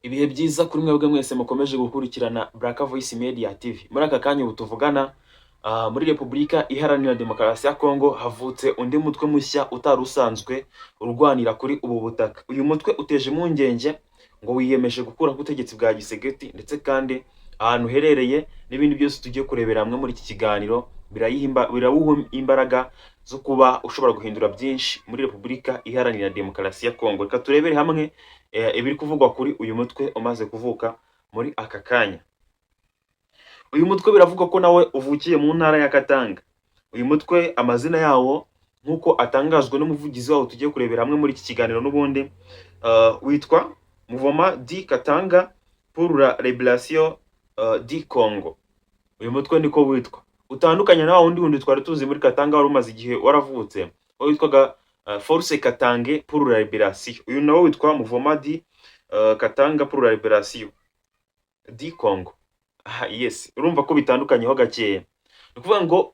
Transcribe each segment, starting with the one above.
Ibihe byiza kuri mwebwe mwese mukomeje gukurikirana Black Voice Media TV. Muri aka kanya ubu tuvugana, muri Repubulika Iharanira Demokarasi ya Kongo havutse undi mutwe mushya utari usanzwe urwanira kuri ubu butaka. Uyu mutwe uteje impungenge ngo wiyemeje gukura ku butegetsi bwa Gisegeti, ndetse kandi ahantu uherereye n'ibindi byose tugiye kurebera hamwe muri iki kiganiro birawuha imbaraga zo kuba ushobora guhindura byinshi muri Repubulika Iharanira Demokarasi ya Kongo. Reka turebere hamwe ibiri kuvugwa kuri uyu mutwe umaze kuvuka muri aka kanya. Uyu mutwe biravugwa ko nawe uvukiye mu ntara ya Katanga. Uyu mutwe amazina yawo nk'uko atangazwa n'umuvugizi wawo tugiye kurebera hamwe muri iki kiganiro n'ubundi, witwa Mouvement di Katanga pour la Libération du Congo. Uyu mutwe niko witwa, utandukanye na wundi twari tuzi muri Katanga wari umaze igihe waravutse, witwaga Force Katange pour la Libération. Uyu nawo witwa Mouvement di Katanga pour la Libération du Congo. Yes, urumva ko bitandukanyeho gakeya. Ni kuvuga ngo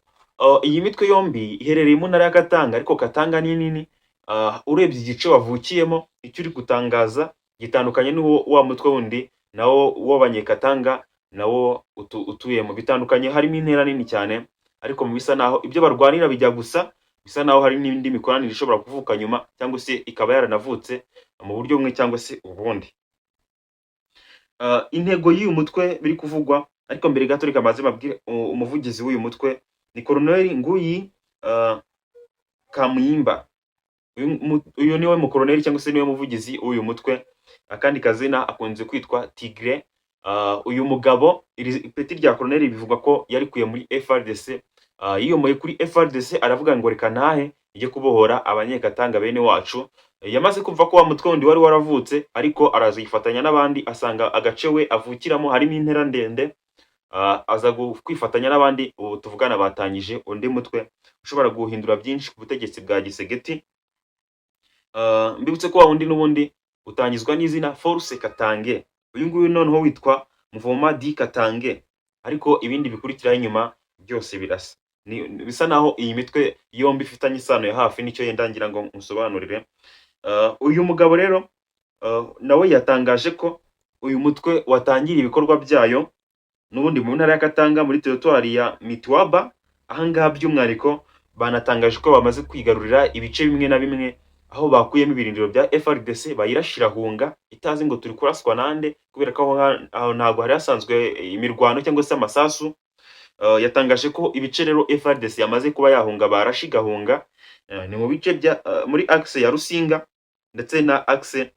iyi mitwe yombi iherereye mu ntara ya Katanga, ariko Katanga ni nini. Urebye igice wavukiyemo, icyo uri gutangaza gitandukanye n'uwo wa mutwe wundi nawo w'abanyekatanga nawo utuyemo, bitandukanye, harimo intera nini cyane, ariko mu bisa naho ibyo barwanira bijya gusa, bisa naho hari n'indi mikoranire ishobora kuvuka nyuma, cyangwa se ikaba yaranavutse mu buryo bumwe cyangwa se ubundi. Intego y'uyu mutwe biri kuvugwa, ariko mbere gato reka maze mabwire umuvugizi w'uyu mutwe ni Colonel Nguyi Kamwimba. Uyu niwe mu colonel cyangwa se niwe muvugizi w'uyu mutwe, akandi kazina akunze kwitwa Tigre. Uyu mugabo ipeti rya colonel bivuga ko yarikuye muri FRDC. Yiyomoye kuri FRDC aravuga ngo reka ntahe ije kubohora abanyekatanga bene wacu. Yamaze kumva ko wa mutwe wundi wari waravutse, ariko araza yifatanya n'abandi, asanga agace we avukiramo harimo intera ndende, aza kwifatanya n'abandi. Ubu tuvugana batangije undi mutwe ushobora guhindura byinshi ku butegetsi bwa Gisegeti. Mbibutse ko wa wundi n'ubundi utangizwa n'izina Force Katange. Uyu nguyu noneho witwa Mouvement di Katange, ariko ibindi bikurikiraho inyuma byose birasa. Bisa naho iyi mitwe yombi ifitanye isano ya hafi, nicyo yenda ngira ngo musobanurire. Uyu mugabo rero nawe yatangaje ko uyu mutwe watangira ibikorwa byayo n'ubundi mu ntara ya Katanga muri territoire ya Mitwaba. Ahangaha by'umwihariko banatangaje ko bamaze kwigarurira ibice bimwe na bimwe, aho bakuyemo ibirindiro bya FRDC bayirashirahunga itazi ngo turi kuraswa nande, kubera ko aho ntago hari hasanzwe imirwano cyangwa se amasasu. Yatangaje ko ibice rero FRDC yamaze kuba yahunga barashigahunga, ni mu bice bya muri axe ya Rusinga ndetse na axe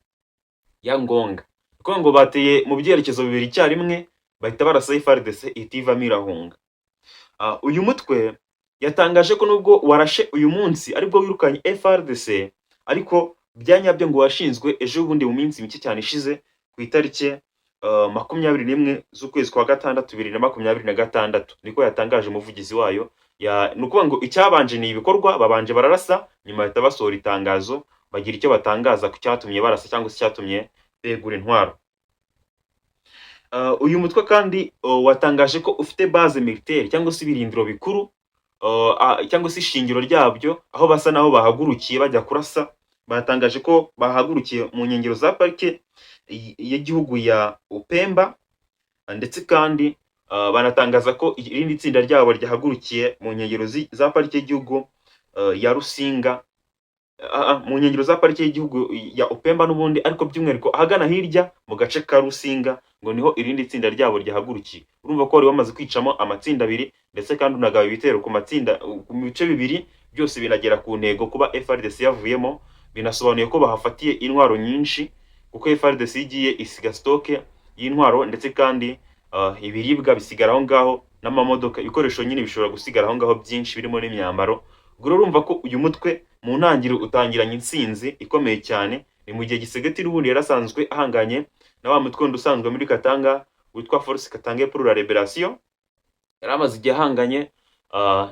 ya Ngonga. Kuko ngo bateye mu byerekezo bibiri icyarimwe, bahita barasa FRDC itivamo irahunga. Uyu mutwe yatangaje ko nubwo warashe uyu munsi aribwo wirukanye FRDC, ariko byanyabyo ngo washinzwe ejo bundi mu minsi mike cyane ishize ku itariki 21 z'ukwezi kwa gatandatu 2026. Niko yatangaje umuvugizi wayo. Nukuvuga ngo icyabanje ni ibikorwa, babanje bararasa, nyuma bahita basohora itangazo bagira icyo batangaza ku cyatumye barasa cyangwa se cyatumye begura intwaro. Uyu mutwe kandi watangaje ko ufite base militaire cyangwa se ibirindiro bikuru, cyangwa se ishingiro ryabyo, aho basa naho bahagurukiye bajya kurasa. Batangaje ko bahagurukiye mu nkengero za parike y'igihugu ya Upemba, ndetse kandi banatangaza ko irindi tsinda ryabo ryahagurukiye mu nkengero za parike y'igihugu ya Rusinga, mu nkengero za parike y'igihugu ya Upemba n'ubundi, ariko by'umwihariko ahagana hirya mu gace ka Rusinga ngo niho irindi tsinda ryabo ryahagurukiye. Urumva ko bari bamaze kwicamo amatsinda abiri, ndetse kandi unagaba ibitero ku matsinda ku bice bibiri, byose binagera ku ntego kuba FRDC yavuyemo. Binasobanuye ko bahafatiye intwaro nyinshi, kuko FRDC igiye isiga stoke y'intwaro, ndetse kandi ibiribwa bisigara aho ngaho, n'amamodoka, ibikoresho nyine bishobora gusigara aho ngaho byinshi birimo n'imyambaro. Ubwo urumva ko uyu mutwe mu ntangiriro utangiranye insinzi ikomeye cyane. Ni mu gihe Gisegeti n'ubundi yarasanzwe ahanganye na wa mutwe usanzwe muri Katanga witwa Force Katange pour la Libération. Yaramaze igihe ahanganye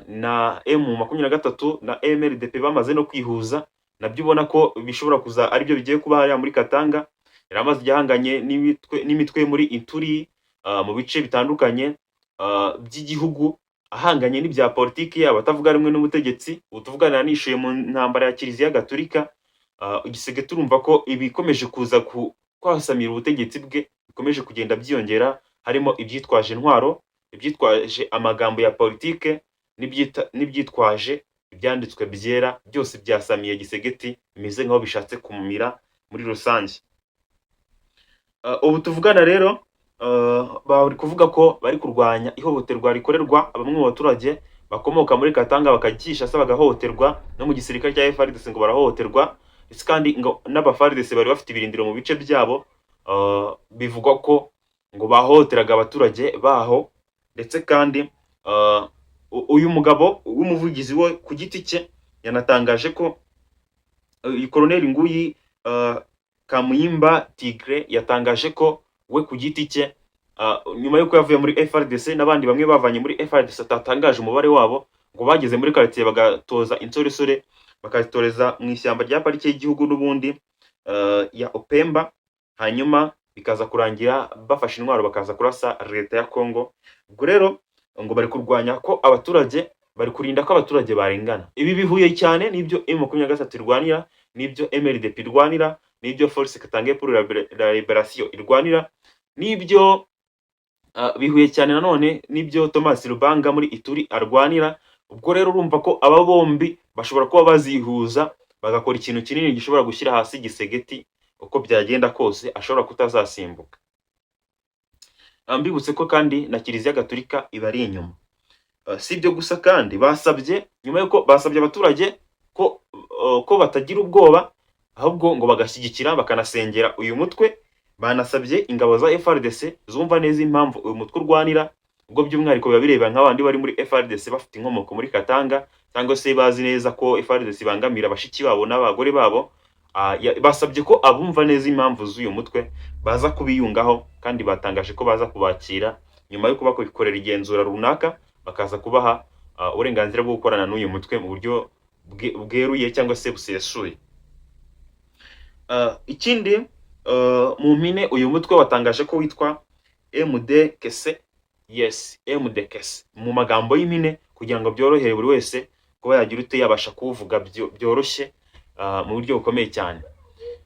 na M23 na MLDP, bamaze no kwihuza. Nabyo ubona ko bishobora kuza aribyo bigiye kuba hariya muri Katanga. Yaramaze igihe ahanganye n'imitwe muri Ituri, mu bice bitandukanye by'igihugu, ahanganye n'ibya politiki abatavuga rumwe n'ubutegetsi. Ubu tuvugana nishuye mu ntambara ya Kiliziya Gatolika. Igisege turumva ko ibikomeje kuza kwasamira ubutegetsi bwe, bikomeje kugenda byiyongera, harimo ibyitwaje intwaro, ibyitwaje amagambo ya politike, n'ibyitwaje ibyanditswe byera, byose byasamiye Gisegeti bimeze nk'aho bishatse kumumira muri rusange. Ubu tuvugana rero bari kuvuga ko bari kurwanya ihohoterwa rikorerwa bamwe mu baturage bakomoka muri Katanga bakagisha se bagahohoterwa, no mu gisirikare cya FARDC ngo barahohoterwa, ndetse kandi ngo n'aba-FARDC bari bafite ibirindiro mu bice byabo, bivugwa ko ngo bahohoteraga abaturage baho, ndetse kandi uyu mugabo w'umuvugizi we ku giti cye yanatangaje ko Koloneli Nguyi Kamuyimba Tigre yatangaje ko we ku giti cye nyuma y'uko yavuye muri FARDC n'abandi bamwe bavanye muri FARDC atatangaje umubare wabo, ngo bageze muri quartier bagatoza insoresore, bakazitoreza mu ishyamba rya parike y'igihugu n'ubundi ya Opemba, hanyuma bikaza kurangira bafashe intwaro bakaza kurasa leta ya Kongo. Ubwo rero ngo bari kurwanya ko abaturage, bari kurinda ko abaturage barengana. Ibi bihuye cyane n'ibyo M23 irwanira, n'ibyo MLDP irwanira, n'ibyo Force Katanga pour la Liberation irwanira, n'ibyo bihuye cyane nanone n'ibyo Thomas Rubanga muri Ituri arwanira. Ubwo rero urumva ko aba bombi bashobora kuba bazihuza bagakora ikintu kinini gishobora gushyira hasi Gisegeti, uko byagenda kose ashobora kutazasimbuka. Mbibutse ko kandi na Kiliziya Gatolika ibari inyuma. Si ibyo gusa kandi basabye, nyuma yuko basabye abaturage ko batagira ubwoba, ahubwo ngo bagashyigikira bakanasengera uyu mutwe. Banasabye ingabo za FARDC zumva neza impamvu uyu mutwe urwanira, ubwo by'umwihariko biba bireba nk'abandi bari muri FARDC bafite inkomoko muri Katanga, cyangwa se bazi neza ko FARDC bangamira abashiki babo n'abagore babo. Basabye ko abumva neza impamvu z'uyu mutwe baza kubiyungaho, kandi batangaje ko baza kubakira nyuma yo kubakorera igenzura runaka, bakaza kubaha uburenganzira bwo gukorana n'uyu mutwe mu buryo bweruye cyangwa se busesuye. Ikindi mu mpine uyu mutwe watangaje ko witwa MDKC. Yes, MDKC mu magambo y'impine, kugira ngo byorohere buri wese kuba yagira ute yabasha kuvuga byoroshye mu buryo bukomeye cyane.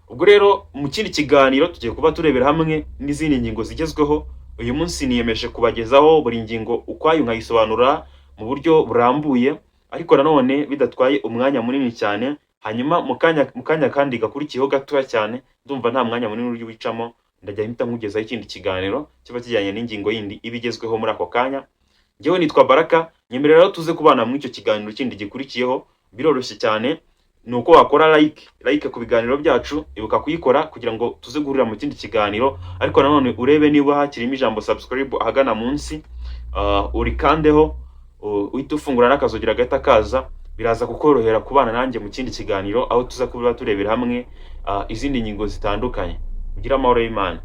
Ubwo rero mu kindi kiganiro tugiye kuba turebera hamwe n'izindi ngingo zigezweho. Uyu munsi niyemeje kubagezaho buri ngingo ukwayo nkayisobanura mu buryo burambuye, ariko nanone bidatwaye umwanya munini cyane. Hanyuma mu kanya kandi gakurikiyeho gatoya cyane, ndumva nta mwanya munini uri wicamo, ndajya mpita nkugezaho ikindi kiganiro kiba kijyanye n'ingingo yindi ibigezweho muri ako kanya. Njyewe nitwa Baraka, nyemerera rero tuze kubana muri icyo kiganiro kindi gikurikiyeho. Biroroshye cyane, nuko wakora like ku biganiro byacu, ibuka kuyikora kugira ngo tuze guhurira mu kindi kiganiro. Ariko nanone urebe niba hakirimo ijambo subscribe ahagana munsi, urikandeho, uhita ufungura n'akazogera gahita kaza. Biraza kukorohera kubana nanjye mu kindi kiganiro, aho tuza kuba turebera hamwe izindi ngingo zitandukanye. Ugira amahoro y'Imana.